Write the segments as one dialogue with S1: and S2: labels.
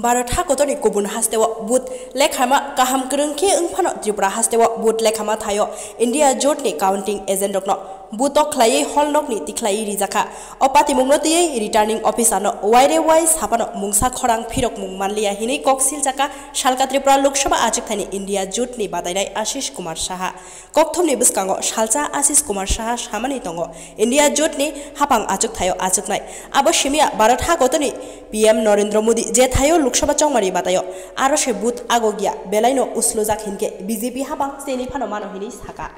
S1: भारत हाकोतनि गुबुन हास्तेव बुथ लेखामा गाहाम गोरोंखि ओंफानो त्रिपुरा हास्तेव बुथ लेखामा थायो India जोटनि counting agent रकनो बुथो खलायै हलनकनि तिखलायै रिजाखा अपाति मुंगनतियै returning अफिसारनो wire वाइ सापानो मुंसा खरां फिरक मुं मानलिया हिनै कक्सिल जाका शालका त्रिपुरा लोकसभा आजिकथानि इंडिया जोटनि बादायनाय आशिष कुमार साहा कक्थमनि बिस्कांगो शालचा आशिष कुमार साहा सामानि दंगो इंडिया जोटनि हापां आजुक थायो आजुकनाय आबो सिमिया भारत हाकोतनि पीएम नरेंद्र मोदी जे थायो लोकसभा चौमारी बातायो आरो से बुथ आगोगिया बेलाइनो उसलोजाक हिनके बीजेपी हाबां सेनि फानो मानो हिनि साका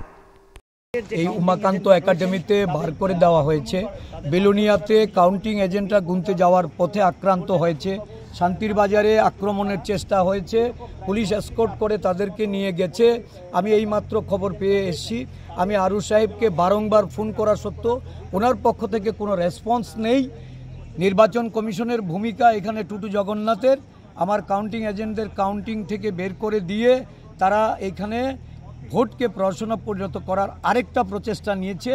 S2: এই উমাকান্ত একাডেমিতে বার করে দেওয়া হয়েছে। বেলুনিয়াতে কাউন্টিং এজেন্টরা গুনতে যাওয়ার পথে আক্রান্ত হয়েছে। শান্তির বাজারে আক্রমণের চেষ্টা হয়েছে, পুলিশ এসকর্ট করে তাদেরকে নিয়ে গেছে। আমি এইমাত্র খবর পেয়ে এসেছি। আমি আরু সাহেবকে বারংবার ফোন করা সত্ত্বেও ওনার পক্ষ থেকে কোনো রেসপন্স নেই। নির্বাচন কমিশনের ভূমিকা এখানে টুটু জগন্নাথের আমার কাউন্টিং এজেন্টদের কাউন্টিং থেকে বের করে দিয়ে তারা এখানে ভোটকে প্রহসনে পরিণত করার আরেকটা প্রচেষ্টা নিয়েছে।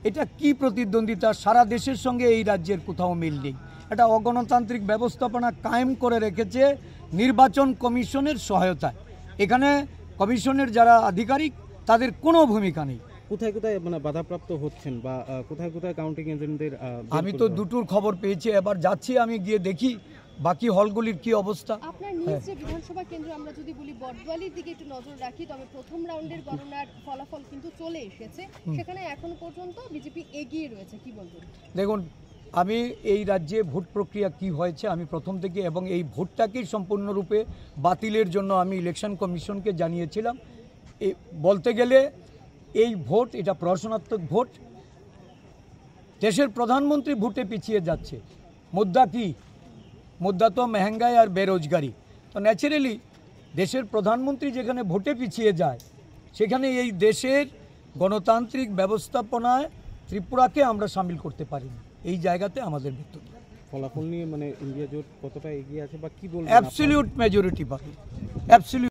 S2: এটা কি প্রতিদ্বন্দ্বিতা, সারা দেশের সঙ্গে এই রাজ্যের কোথাও মিল নেই। এটা অগণতান্ত্রিক ব্যবস্থাপনা কায়েম করে রেখেছে নির্বাচন কমিশনের সহায়তায়। এখানে কমিশনের যারা আধিকারিক তাদের কোনো ভূমিকা নেই।
S3: কোথায় কোথায় মানে বাধাপ্রাপ্ত হচ্ছেন বা কোথায় কোথায় কাউন্টিং এজেন্টদের
S2: আমি তো দুটোর খবর পেয়েছি, এবার যাচ্ছি আমি গিয়ে দেখি বাকি হলগুলির কি অবস্থা।
S4: আপনার নিজ যে বিধানসভা কেন্দ্র আমরা যদি বলি বটওয়ালির দিকে একটু নজর রাখি, তবে প্রথম রাউন্ডের গণনার ফলাফল কিন্তু চলে এসেছে, সেখানে এখন পর্যন্ত বিজেপি এগিয়ে রয়েছে, কি বলবেন? দেখুন,
S2: আমি এই রাজ্যে ভোট প্রক্রিয়া কি হয়েছে আমি প্রথম থেকে এবং এই ভোটটাকেই সম্পূর্ণরূপে বাতিলের জন্য আমি ইলেকশন কমিশনকে জানিয়েছিলাম। বলতে গেলে এই ভোট এটা প্রহসনাত্মক ভোট। দেশের প্রধানমন্ত্রী ভোটে পিছিয়ে যাচ্ছে। মুদ্রা কি? মুদ্রা তো महंगाई আর বেরোজগারি। তো ন্যাচারালি দেশের প্রধানমন্ত্রী যেখানে ভোটে পিছিয়ে যায় সেখানে এই দেশের গণতান্ত্রিক ব্যবস্থাপনায় ত্রিপুরাকে আমরা শামিল করতে পারি না। এই জায়গাতে আমাদের বক্তব্য।
S3: ফলাফল নিয়ে মানে ইন্ডিয়া জোট কতটা এগিয়ে আছে বা কি বলবেন?
S2: অ্যাবসলিউট মেজরিটি পাবে, অ্যাবসলিউট।